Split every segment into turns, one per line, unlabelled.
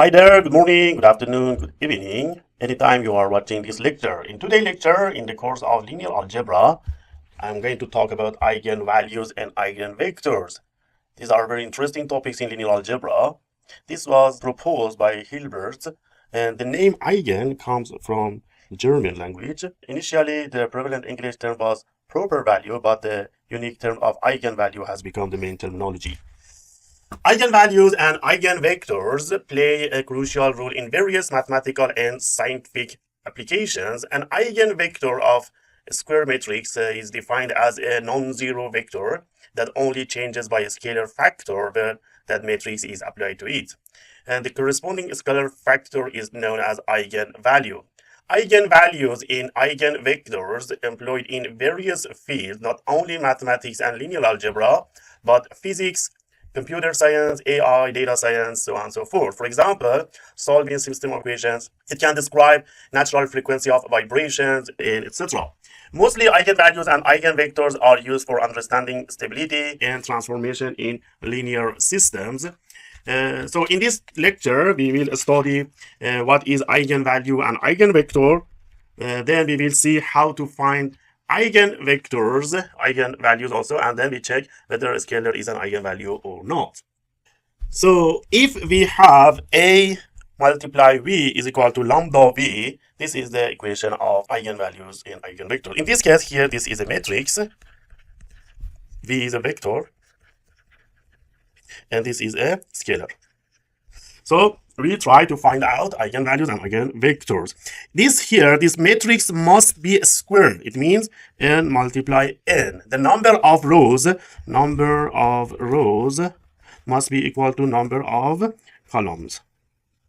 Hi there, good morning, good afternoon, good evening, anytime you are watching this lecture. In today's lecture, in the course of linear algebra, I'm going to talk about eigenvalues and eigenvectors. These are very interesting topics in linear algebra. This was proposed by Hilbert, and the name eigen comes from German language. Initially, the prevalent English term was proper value, but the unique term of eigenvalue has become the main terminology. Eigenvalues and eigenvectors play a crucial role in various mathematical and scientific applications. An eigenvector of a square matrix is defined as a non-zero vector that only changes by a scalar factor when that matrix is applied to it. And the corresponding scalar factor is known as eigenvalue. Eigenvalues in eigenvectors employed in various fields, not only mathematics and linear algebra, but physics, computer science, AI, data science, so on and so forth. For example, solving system equations, it can describe natural frequency of vibrations, etc. Mostly eigenvalues and eigenvectors are used for understanding stability and transformation in linear systems. So in this lecture, we will study what is eigenvalue and eigenvector. Then we will see how to find eigenvectors, eigenvalues also, and then we check whether a scalar is an eigenvalue or not. So if we have A multiply V is equal to lambda V, this is the equation of eigenvalues and eigenvectors. In this case here, this is a matrix, V is a vector, and this is a scalar. So we try to find out eigenvalues and eigenvectors. This matrix must be a square. It means n multiply n. The number of rows must be equal to number of columns,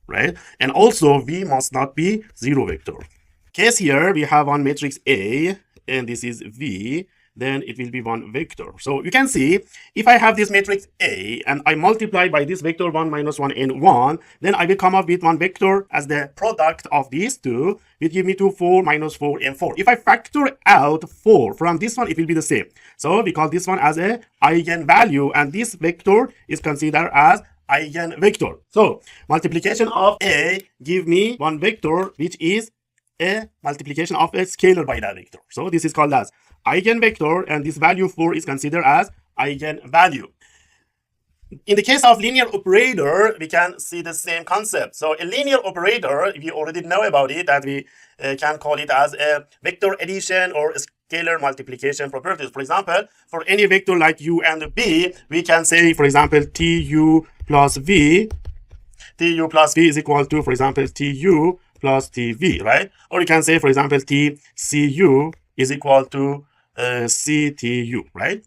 right? And also V must not be zero vector. Case here we have one matrix A, and this is V. Then it will be one vector. So you can see, if I have this matrix A and I multiply by this vector 1 minus 1 and 1, then I will come up with one vector as the product of these two, will give me 2, 4, minus 4, and 4. If I factor out 4 from this one, it will be the same. So we call this one as a eigenvalue, and this vector is considered as eigenvector. So multiplication of A give me one vector, which is a multiplication of a scalar by that vector. So this is called as eigenvector, and this value 4 is considered as eigenvalue. In the case of linear operator, we can see the same concept. So a linear operator, we already know about it, that we can call it as a vector addition or scalar multiplication properties. For example, for any vector like u and b, we can say, for example, tu plus v is equal to, for example, tu plus tv, right? Or you can say, for example, tcu is equal to CTU, right?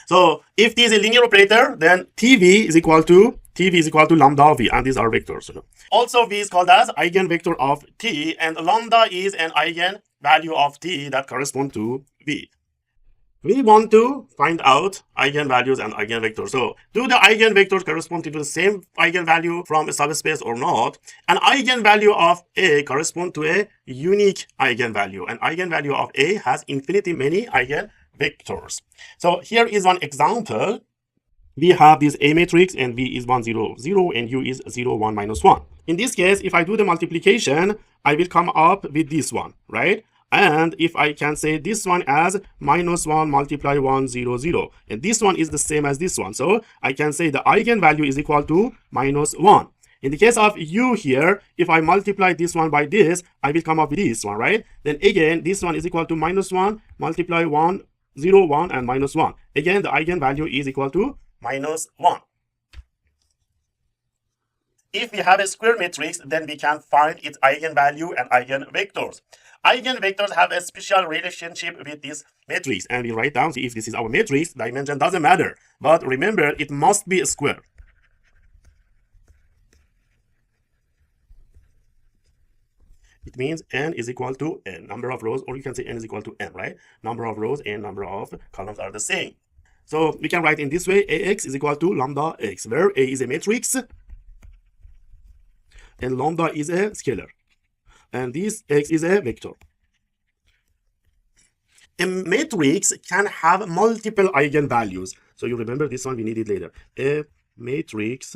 So if this is a linear operator, then TV is equal to lambda V, and these are vectors. Also, V is called as eigenvector of T, and lambda is an eigenvalue of T that corresponds to V. We want to find out eigenvalues and eigenvectors. So do the eigenvectors correspond to the same eigenvalue from a subspace or not? An eigenvalue of A corresponds to a unique eigenvalue. An eigenvalue of A has infinitely many eigenvectors. So here is one example. We have this A matrix, and V is 1, 0, 0, and U is 0, 1, minus 1. In this case, if I do the multiplication, I will come up with this one, right? And if I can say this one as minus 1 multiply 1, 0, 0. And this one is the same as this one. So I can say the eigenvalue is equal to minus 1. In the case of U here, if I multiply this one by this, I will come up with this one, right? Then again, this one is equal to minus 1 multiply 1, 0, 1, and minus 1. Again, the eigenvalue is equal to minus 1. If we have a square matrix, then we can find its eigenvalue and eigenvectors. Eigenvectors have a special relationship with this matrix, and we write down, see, if this is our matrix, dimension doesn't matter. But remember, it must be a square. It means n is equal to n, number of rows, or you can say n is equal to n, right? Number of rows and number of columns are the same. So we can write in this way, ax is equal to lambda x, where A is a matrix and lambda is a scalar, and this x is a vector. A matrix can have multiple eigenvalues. So you remember this one, we need it later. A matrix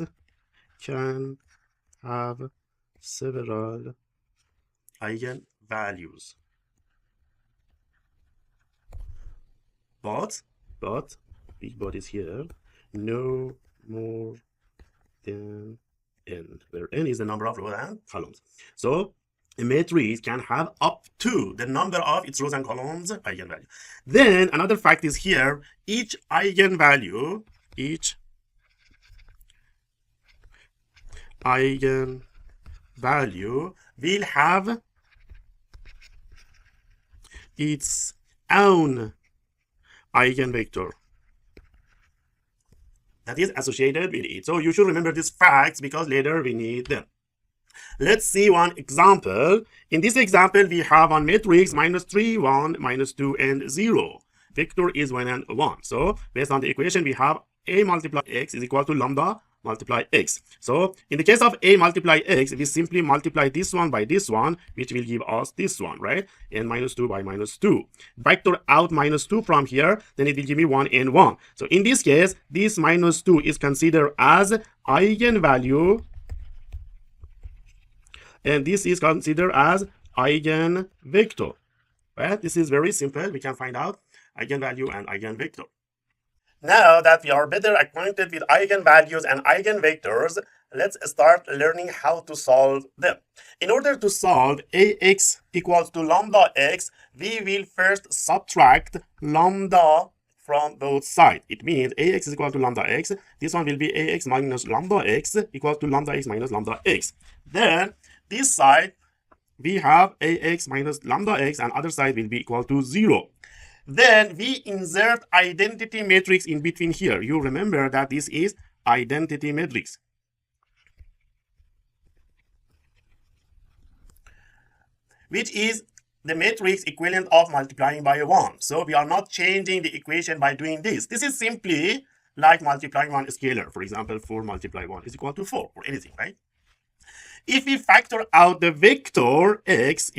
can have several eigenvalues. But big but is here, no more than n, where n is the number of rows and columns. So a matrix can have up to the number of its rows and columns eigenvalue. Then another fact is here, each eigenvalue will have its own eigenvector that is associated with it. So you should remember these facts because later we need them. Let's see one example. In this example, we have on matrix -3, 1, -2, and 0. Vector is 1 and 1. So based on the equation, we have a multiply x is equal to lambda multiply x. So in the case of a multiply x, we simply multiply this one by this one, which will give us this one, right? And -2 by -2. Factor out -2 from here, then it will give me 1 and 1. So in this case, this -2 is considered as eigenvalue, and this is considered as eigenvector. Right? This is very simple. We can find out eigenvalue and eigenvector. Now that we are better acquainted with eigenvalues and eigenvectors, let's start learning how to solve them. In order to solve ax equals to lambda x, we will first subtract lambda from both sides. It means ax is equal to lambda x. This one will be ax minus lambda x equals to lambda x minus lambda x. Then this side, we have ax minus lambda x, and other side will be equal to 0. Then we insert identity matrix in between here. You remember that this is identity matrix. Which is the matrix equivalent of multiplying by 1. So we are not changing the equation by doing this. This is simply like multiplying one scalar. For example, 4 multiplied 1 is equal to 4 or anything, right? If we factor out the vector x,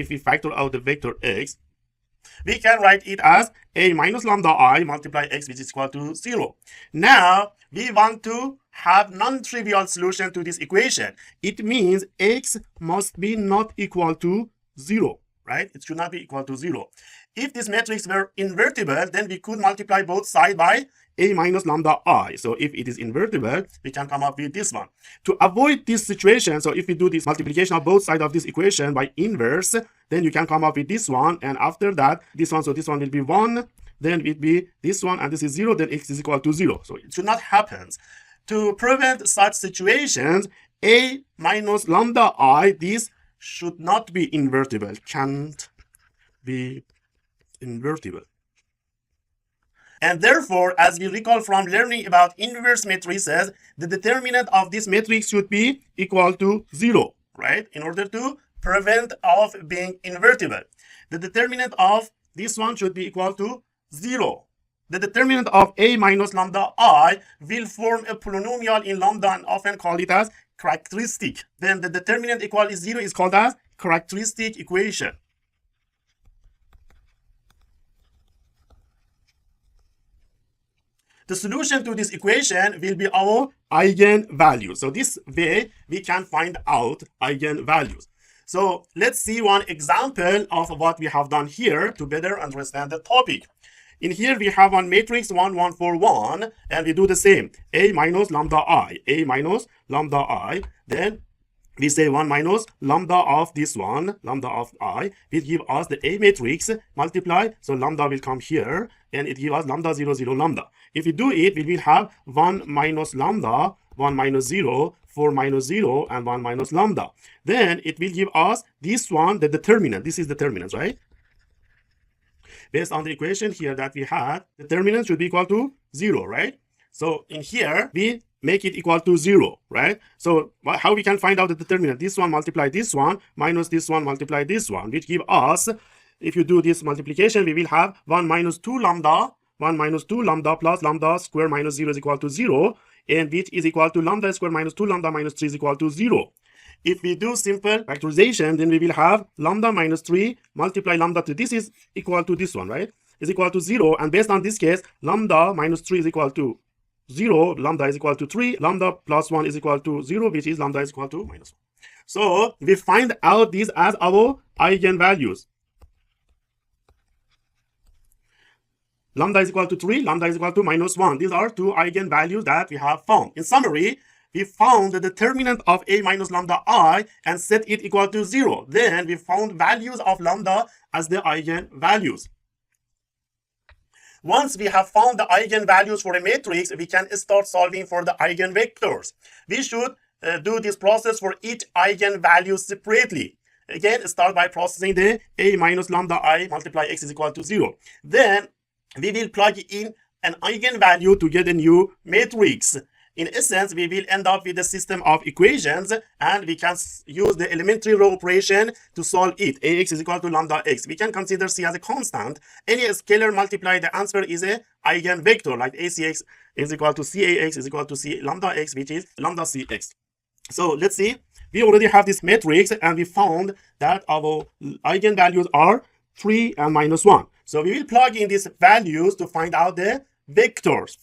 we can write it as a minus lambda I multiply x, which is equal to 0. Now, we want to have non-trivial solution to this equation. It means x must be not equal to 0, right? It should not be equal to 0. If this matrix were invertible, then we could multiply both sides by a minus lambda I. So if it is invertible, we can come up with this one. To avoid this situation, so if we do this multiplication of both sides of this equation by inverse, then you can come up with this one. And after that, this one, so this one will be 1, then it will be this one, and this is 0, then x is equal to 0. So it should not happen. To prevent such situations, a minus lambda I, this should not be invertible, can't be invertible. And therefore, as we recall from learning about inverse matrices, the determinant of this matrix should be equal to 0, right? In order to prevent of being invertible. The determinant of this one should be equal to 0. The determinant of a minus lambda I will form a polynomial in lambda and often call it as characteristic. Then the determinant equal is 0 is called as characteristic equation. The solution to this equation will be our eigenvalues. So this way we can find out eigenvalues. So let's see one example of what we have done here to better understand the topic. In here we have one matrix 1, 1, 4, 1, and we do the same. A minus lambda I, a minus lambda I. Then we say 1 minus lambda of this one, lambda of I, will give us the A matrix multiply. So lambda will come here, and it gives us lambda 0, 0, lambda. If we do it, we will have 1 minus lambda, 1 minus 0, 4 minus 0, and 1 minus lambda. Then it will give us this one, the determinant. This is determinant, right? Based on the equation here that we had, determinant should be equal to 0, right? So in here, we make it equal to 0, right? So how we can find out the determinant? This one multiply this one minus this one multiply this one, which give us, if you do this multiplication, we will have 1 minus 2 lambda, 1 minus 2 lambda plus lambda square minus 0 is equal to 0, and which is equal to lambda square minus 2 lambda minus 3 is equal to 0. If we do simple factorization, then we will have lambda minus 3 multiply lambda 3. This is equal to this one, right? Is equal to 0, and based on this case, lambda minus 3 is equal to 0, lambda is equal to 3, lambda plus 1 is equal to 0, which is lambda is equal to minus 1. So we find out these as our eigenvalues. Lambda is equal to 3, lambda is equal to -1. These are two eigenvalues that we have found. In summary, we found the determinant of a minus lambda I and set it equal to 0. Then we found values of lambda as the eigenvalues. Once we have found the eigenvalues for a matrix, we can start solving for the eigenvectors. We should do this process for each eigenvalue separately. Again, start by processing the a minus lambda I multiply x is equal to 0. Then we will plug in an eigenvalue to get a new matrix. In essence, we will end up with a system of equations, and we can use the elementary row operation to solve it. Ax is equal to lambda x. We can consider c as a constant. Any scalar multiply, the answer is a eigenvector, like acx is equal to cax is equal to c lambda x, which is lambda cx. So let's see. We already have this matrix, and we found that our eigenvalues are 3 and -1. So we will plug in these values to find out the vectors.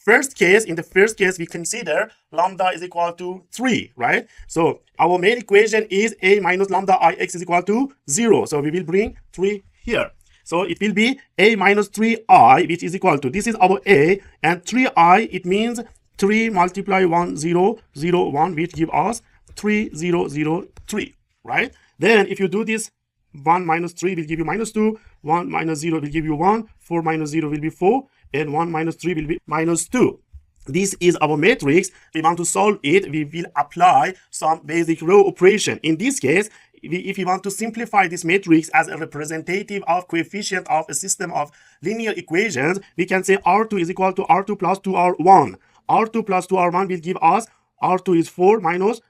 In the first case, we consider lambda is equal to 3, right? So our main equation is a minus lambda I x is equal to 0. So we will bring 3 here. So it will be a minus 3i, which is equal to, this is our a, and 3i, it means 3 multiply 1, 0, 0, 1, which give us 3, 0, 0, 3, right? Then if you do this, 1 minus 3 will give you -2, 1 minus 0 will give you 1, 4 minus 0 will be 4, and 1 minus 3 will be -2. This is our matrix. We want to solve it. We will apply some basic row operation. In this case, if we want to simplify this matrix as a representative of coefficient of a system of linear equations, we can say R2 is equal to R2 plus 2R1. R2 plus 2R1 will give us R2 is 4 minus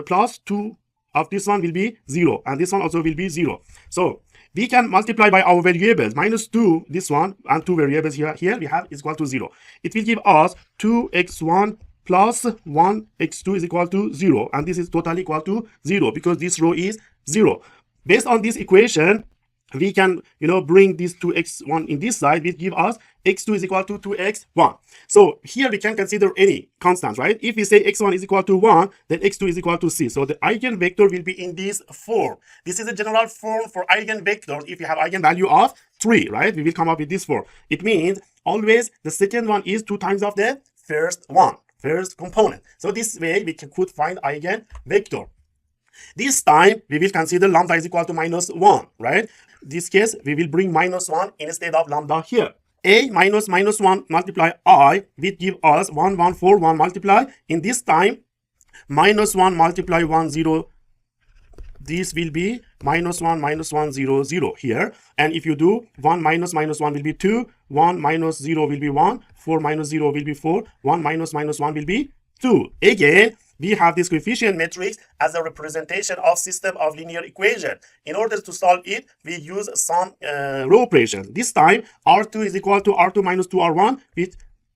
plus 2 of this one will be 0, and this one also will be 0. So we can multiply by our variables, -2 this one, and 2 variables here we have is equal to 0. It will give us 2x1 plus 1x2 is equal to 0, and this is totally equal to 0 because this row is 0. Based on this equation, we can bring this 2x1 in this side, which give us x2 is equal to 2x1. So here we can consider any constants, right? If we say x1 is equal to 1, then x2 is equal to c. So the eigenvector will be in this form. This is a general form for eigenvectors. If you have eigenvalue of 3, right, we will come up with this form. It means always the second one is 2 times of the first component. So this way we could find eigenvector. This time we will consider lambda is equal to -1, right? This case we will bring -1 instead of lambda here. A minus -1 multiply I will give us 1, 1, 4, 1 multiply. In this time, -1 multiply 1, 0. This will be -1, -1, 0, 0 here. And if you do 1 minus -1 will be 2, 1 minus 0 will be 1, 4 minus 0 will be 4, 1 minus -1 will be 2. Again, we have this coefficient matrix as a representation of system of linear equation. In order to solve it, we use some row operation. This time, R2 is equal to R2 minus 2R1, which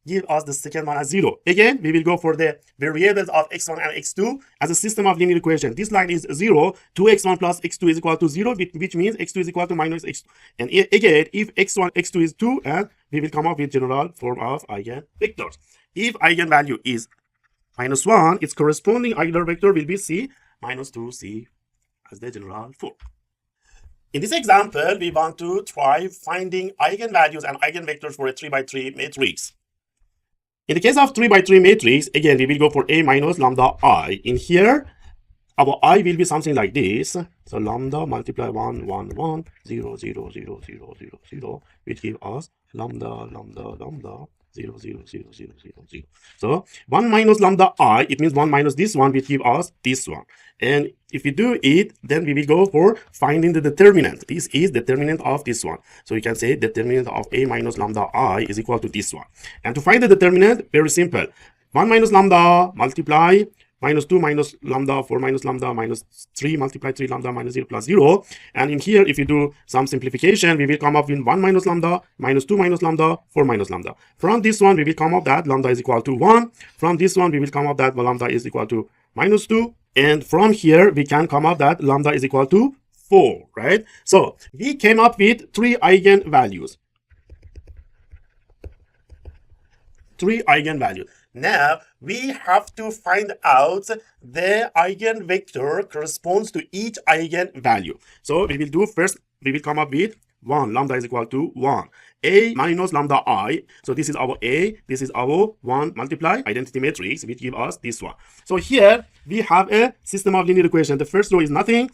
give us the second one as 0. Again, we will go for the variables of x1 and x2 as a system of linear equation. This line is 0. 2x1 plus x2 is equal to 0, which means x2 is equal to minus x2. And again, if x1, x2 is 2, and we will come up with general form of eigenvectors. If eigenvalue is -1, its corresponding eigenvector will be c minus 2c as the general form. In this example, we want to try finding eigenvalues and eigenvectors for a 3 by 3 matrix. In the case of 3 by 3 matrix, again, we will go for a minus lambda I. In here, our I will be something like this. So lambda multiply 1, 1, 1, 0, 0, 0, 0, 0, 0, which give us lambda, lambda, lambda, 0, 0, 0, 0, 0, 0. So 1 minus lambda I, it means 1 minus this one, which give us this one. And if we do it, then we will go for finding the determinant. This is determinant of this one. So you can say determinant of a minus lambda I is equal to this one. And to find the determinant, very simple. 1 minus lambda multiply -2 minus lambda, 4 minus lambda, minus 3 multiply 3 lambda minus 0 plus 0. And in here, if you do some simplification, we will come up with 1 minus lambda, -2 minus lambda, 4 minus lambda. From this one, we will come up that lambda is equal to 1. From this one, we will come up that lambda is equal to -2. And from here, we can come up that lambda is equal to 4, right? So we came up with 3 eigenvalues. 3 eigenvalues. Now we have to find out the eigenvector corresponds to each eigenvalue. So we will do first, we will come up with 1, lambda is equal to 1. A minus lambda I. So this is our A, this is our 1 multiply identity matrix, which give us this one. So here we have a system of linear equation. The first row is nothing.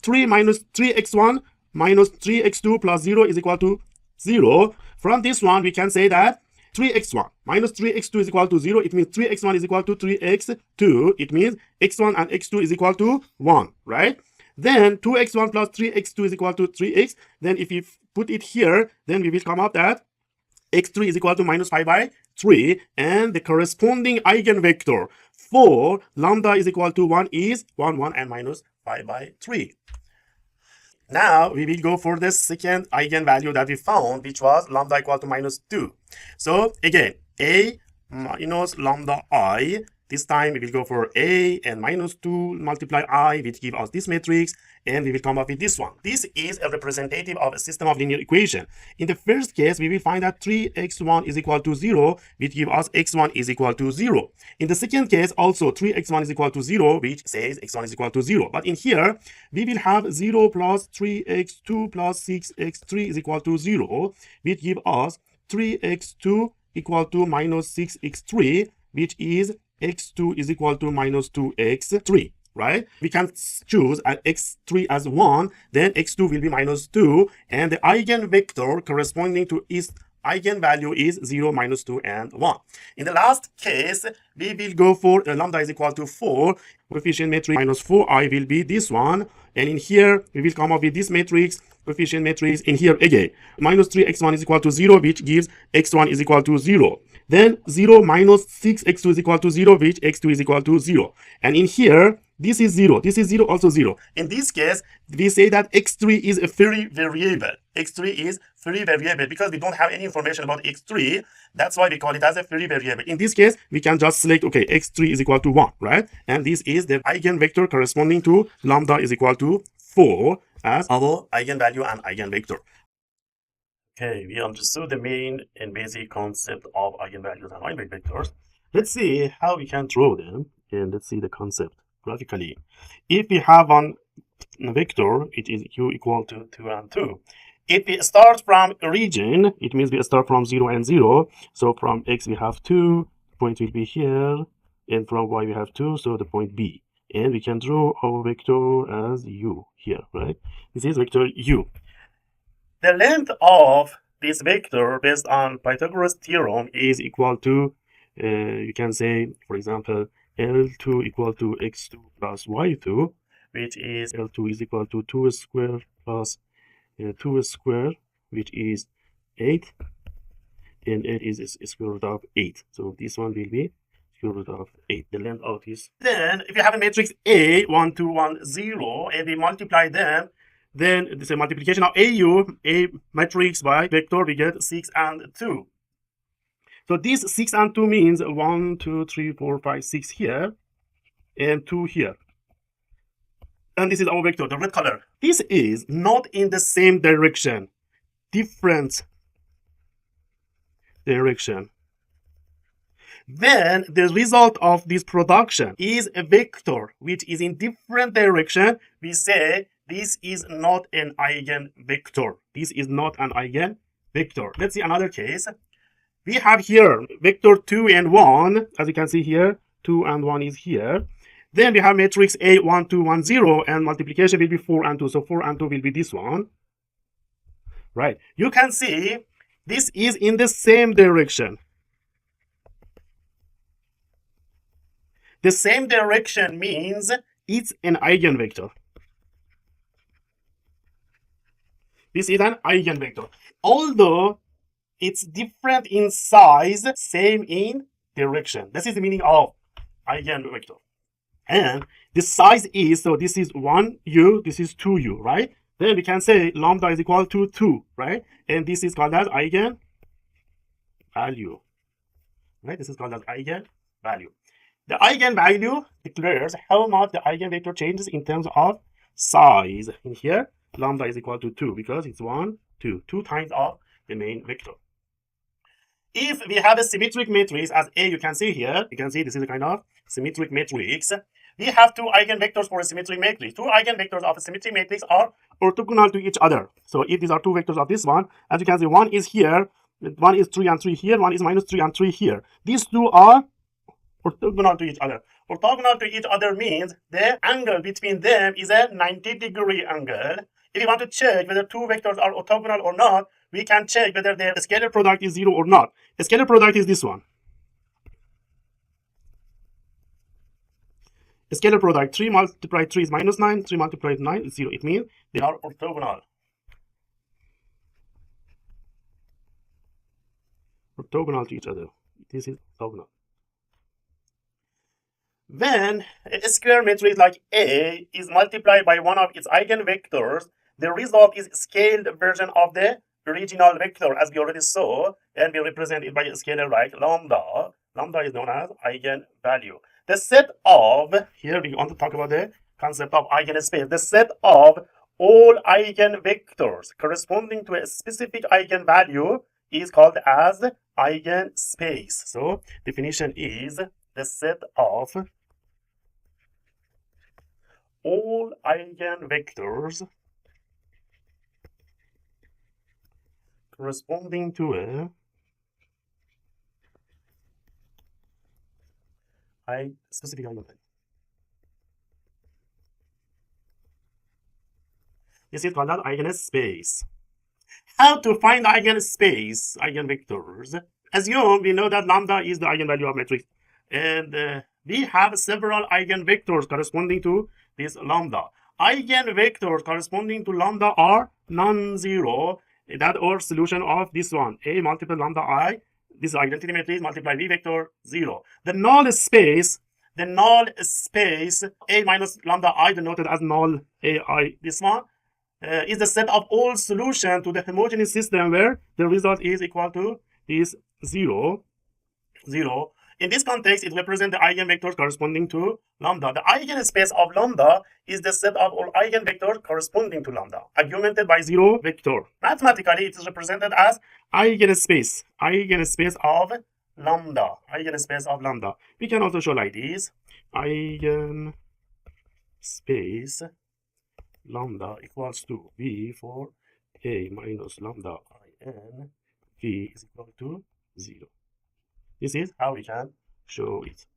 3 minus 3x1 minus 3x2 plus 0 is equal to 0. From this one, we can say that 3x1 minus 3x2 is equal to 0. It means 3x1 is equal to 3x2. It means x1 and x2 is equal to 1, right? Then 2x1 plus 3x2 is equal to 3x. Then if you put it here, then we will come up that x3 is equal to minus 5 by 3. And the corresponding eigenvector for lambda is equal to 1 is 1, 1 and minus 5 by 3. Now we will go for the second eigenvalue that we found, which was lambda equal to minus 2. So again, A minus lambda I. This time we will go for A and minus 2 multiply I, which give us this matrix, and we will come up with this one. This is a representative of a system of linear equation. In the first case, we will find that 3x1 is equal to 0, which give us x1 is equal to 0. In the second case, also 3x1 is equal to 0, which says x1 is equal to 0. But in here, we will have 0 plus 3x2 plus 6x3 is equal to 0, which give us 3x2 equal to minus 6x3, which is x2 is equal to minus 2x3, right? We can choose x3 as 1, then x2 will be minus 2, and the eigenvector corresponding to its eigenvalue is 0, minus 2, and 1. In the last case, we will go for lambda is equal to 4. Coefficient matrix minus 4i will be this one. And in here, we will come up with this matrix, coefficient matrix. In here, again, minus 3x1 is equal to 0, which gives x1 is equal to 0. Then 0 minus 6x2 is equal to 0, which x2 is equal to 0. And in here, this is 0. This is 0, also 0. In this case, we say that x3 is a free variable. x3 is free variable because we don't have any information about x3. That's why we call it as a free variable. In this case, we can just select, okay, x3 is equal to 1, right? And this is the eigenvector corresponding to lambda is equal to 4 as our eigenvalue and eigenvector. Okay, we understood the main and basic concept of eigenvalues and eigenvectors. Let's see how we can draw them, and let's see the concept graphically. If we have one vector, it is u equal to 2 and 2. If we start from origin, it means we start from 0 and 0. So from x we have 2, the point will be here, and from y we have 2, so the point b. And we can draw our vector as u here, right? This is vector u. The length of this vector based on Pythagoras theorem is equal to, you can say, for example, L2 equal to x2 plus y2, which is L2 is equal to 2 squared plus 2 squared, which is 8, and 8 is square root of 8. So this one will be square root of 8, the length of this. Then, if you have a matrix A, 1, 2, 1, 0, and we multiply them, then this is a multiplication of A matrix by vector, we get 6 and 2. So this 6 and 2 means 1, 2, 3, 4, 5, 6 here, and 2 here. And this is our vector, the red color. This is not in the same direction, different direction. Then the result of this production is a vector which is in different direction. We say this is not an eigenvector. This is not an eigenvector. Let's see another case. We have here vector 2 and 1. As you can see here, 2 and 1 is here. Then we have matrix A, 1, 2, 1, 0, and multiplication will be 4 and 2. So 4 and 2 will be this one. Right. You can see this is in the same direction. The same direction means it's an eigenvector. This is an eigenvector. Although it's different in size, same in direction. This is the meaning of eigenvector. And the size is, so this is 1u, this is 2u, right? Then we can say lambda is equal to 2, right? And this is called as eigenvalue, right? This is called as eigenvalue. The eigenvalue declares how much the eigenvector changes in terms of size. In here, lambda is equal to 2 because it's 1, 2 times of the main vector. if we have a symmetric matrix as A, you can see here, you can see this is a kind of symmetric matrix. We have two eigenvectors for a symmetric matrix. Two eigenvectors of a symmetric matrix are orthogonal to each other. So if these are two vectors of this one, as you can see, one is here, one is 3 and 3 here, one is minus 3 and 3 here. These two are orthogonal to each other. Orthogonal to each other means the angle between them is a 90-degree angle. If you want to check whether two vectors are orthogonal or not, we can check whether their scalar product is 0 or not. The scalar product is this one. The scalar product 3 multiplied 3 is minus 9, 3 multiplied 9 is 0. It means they are orthogonal. Orthogonal to each other. This is orthogonal. When a square matrix like A is multiplied by one of its eigenvectors, the result is a scaled version of the original vector, as we already saw, and we represent it by a scalar like lambda. Lambda is known as eigenvalue. The set of, here we want to talk about the concept of eigenspace, the set of all eigenvectors corresponding to a specific eigenvalue is called as eigenspace. So definition is the set of all eigenvectors corresponding to a specific eigenvalue. This is called eigenspace. How to find eigenspace, eigenvectors? Assume we know that lambda is the eigenvalue of matrix, and we have several eigenvectors corresponding to this lambda. Eigenvectors corresponding to lambda are non-zero. That or solution of this one, A multiple lambda I, this identity matrix multiply V vector 0. The null space A minus lambda I, denoted as null AI, this one, is the set of all solutions to the homogeneous system where the result is equal to this 0, 0. In this context, it represents the eigenvectors corresponding to lambda. The eigenspace of lambda is the set of all eigenvectors corresponding to lambda, argumented by 0 vector. Mathematically, it is represented as eigenspace, eigenspace of lambda, eigenspace of lambda. We can also show like this, eigenspace lambda equals to V for A minus lambda in V is equal to 0. This is how we can show it.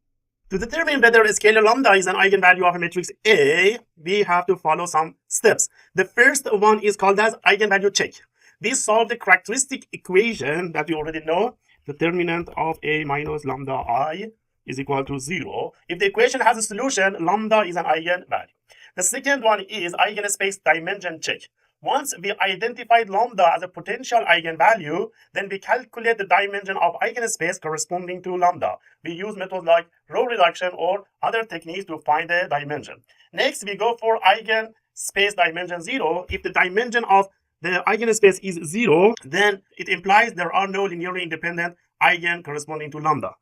To determine whether a scalar lambda is an eigenvalue of a matrix A, we have to follow some steps. The first one is called as eigenvalue check. We solve the characteristic equation that we already know. Determinant of A minus lambda I is equal to 0. If the equation has a solution, lambda is an eigenvalue. The second one is eigenspace dimension check. Once we identified lambda as a potential eigenvalue, then we calculate the dimension of eigenspace corresponding to lambda. We use methods like row reduction or other techniques to find the dimension. Next, we go for eigenspace dimension 0. If the dimension of the eigenspace is 0, then it implies there are no linearly independent eigen corresponding to lambda.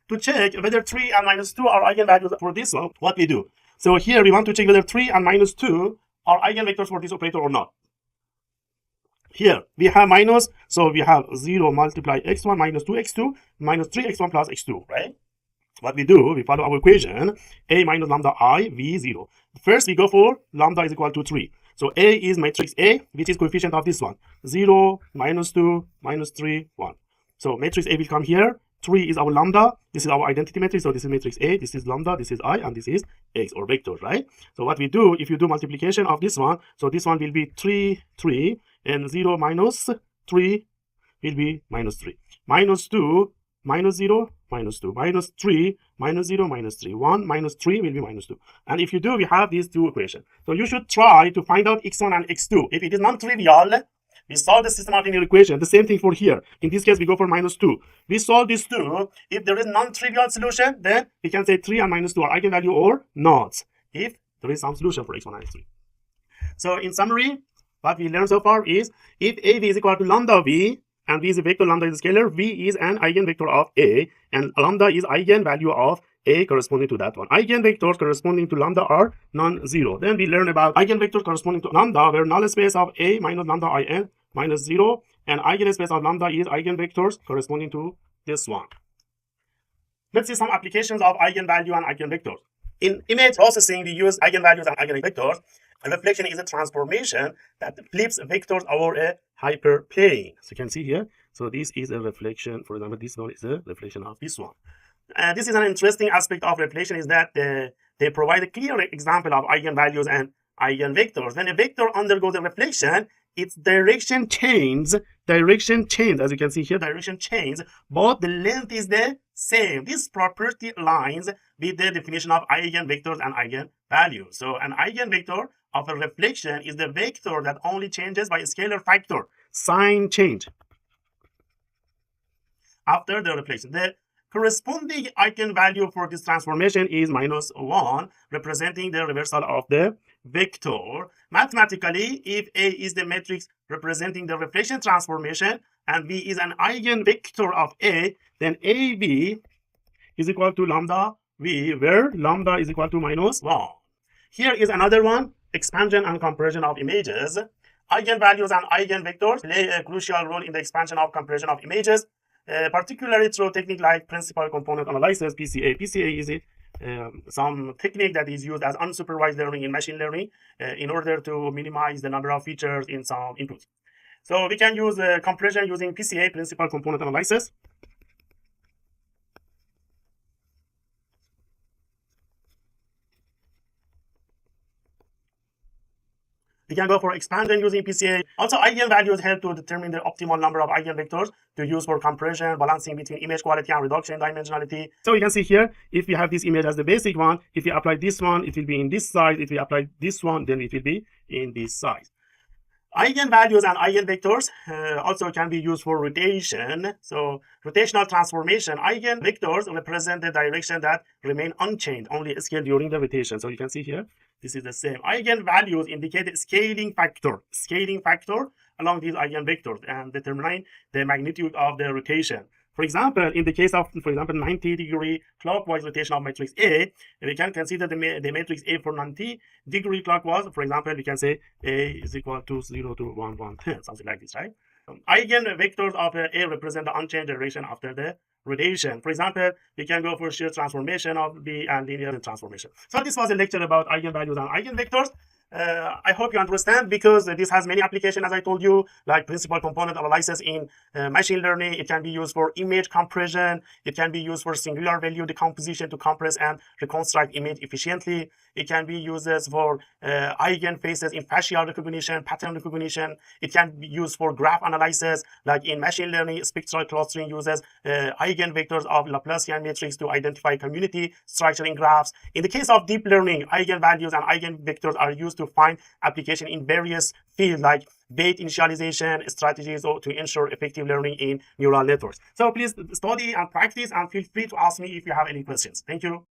To check whether 3 and minus 2 are eigenvalues for this one, what we do? So here we want to check whether 3 and minus 2 are eigenvectors for this operator or not. Here we have minus, so we have 0 multiply x1 minus 2x2 minus 3x1 plus x2, right? What we do, we follow our equation, A minus lambda I, V 0. First we go for lambda is equal to 3. So A is matrix A, which is coefficient of this one, 0, minus 2, minus 3, 1. So matrix A will come here, 3 is our lambda, this is our identity matrix, so this is matrix A, this is lambda, this is I, and this is X or vector, right? So what we do, if you do multiplication of this one, so this one will be 3, 3, and 0 minus 3 will be minus 3. Minus 2, minus 0, minus 2. Minus 3, minus 0, minus 3. 1 minus 3 will be minus 2. And if you do, we have these two equations. So you should try to find out x1 and x2. If it is non-trivial, we solve the system of linear equation. The same thing for here. In this case, we go for minus 2. We solve these two. If there is non-trivial solution, then we can say 3 and minus 2 are eigenvalue or not, if there is some solution for x1 and x3. So in summary, what we learned so far is if A V is equal to lambda V and V is a vector, lambda is a scalar, V is an eigenvector of A and lambda is eigenvalue of A corresponding to that one. Eigenvectors corresponding to lambda are non-zero. Then we learn about eigenvectors corresponding to lambda where null space of A minus lambda In minus 0 and eigenspace of lambda is eigenvectors corresponding to this one. Let's see some applications of eigenvalue and eigenvectors. In image processing, we use eigenvalues and eigenvectors. A reflection is a transformation that flips vectors over a hyperplane. So you can see here. So this is a reflection. For example, this one is a reflection of this one. This is an interesting aspect of reflection, is that they provide a clear example of eigenvalues and eigenvectors. When a vector undergoes a reflection, its direction changes, as you can see here, direction changes, but the length is the same. This property aligns with the definition of eigenvectors and eigenvalues. So an eigenvector of a reflection is the vector that only changes by a scalar factor, sign change, after the reflection. The corresponding eigenvalue for this transformation is -1, representing the reversal of the vector. Mathematically, if A is the matrix representing the reflection transformation and V is an eigenvector of A, then AB is equal to lambda V, where lambda is equal to -1. Here is another one, expansion and compression of images. Eigenvalues and eigenvectors play a crucial role in the expansion of compression of images, particularly through technique like principal component analysis, PCA. PCA is some technique that is used as unsupervised learning in machine learning in order to minimize the number of features in some inputs. So we can use compression using PCA, principal component analysis. We can go for expansion using PCA. Also, eigenvalues help to determine the optimal number of eigenvectors to use for compression, balancing between image quality and reduction in dimensionality. So you can see here, if you have this image as the basic one, if you apply this one, it will be in this size. If you apply this one, then it will be in this size. Eigenvalues and eigenvectors also can be used for rotation. So rotational transformation, eigenvectors represent the direction that remain unchanged, only scale during the rotation. So you can see here, this is the same. Eigenvalues indicate a scaling factor along these eigenvectors and determine the magnitude of the rotation. For example, in the case of, 90-degree clockwise rotation of matrix A, we can consider the matrix A for 90-degree clockwise. For example, we can say A is equal to 0 to 1, 1, 10, something like this, right? Eigenvectors of A represent the unchanged direction after the rotation. For example, we can go for shear transformation of B and linear transformation. So this was a lecture about eigenvalues and eigenvectors. I hope you understand, because this has many applications, as I told you, like principal component analysis in machine learning. It can be used for image compression. It can be used for singular value decomposition to compress and reconstruct image efficiently. It can be used for eigenfaces in facial recognition, pattern recognition. It can be used for graph analysis, like in machine learning. Spectral clustering uses eigenvectors of Laplacian matrix to identify community structure in graphs. In the case of deep learning, eigenvalues and eigenvectors are used to find application in various fields like weight initialization strategies, or to ensure effective learning in neural networks. So please study and practice, and feel free to ask me if you have any questions. Thank you.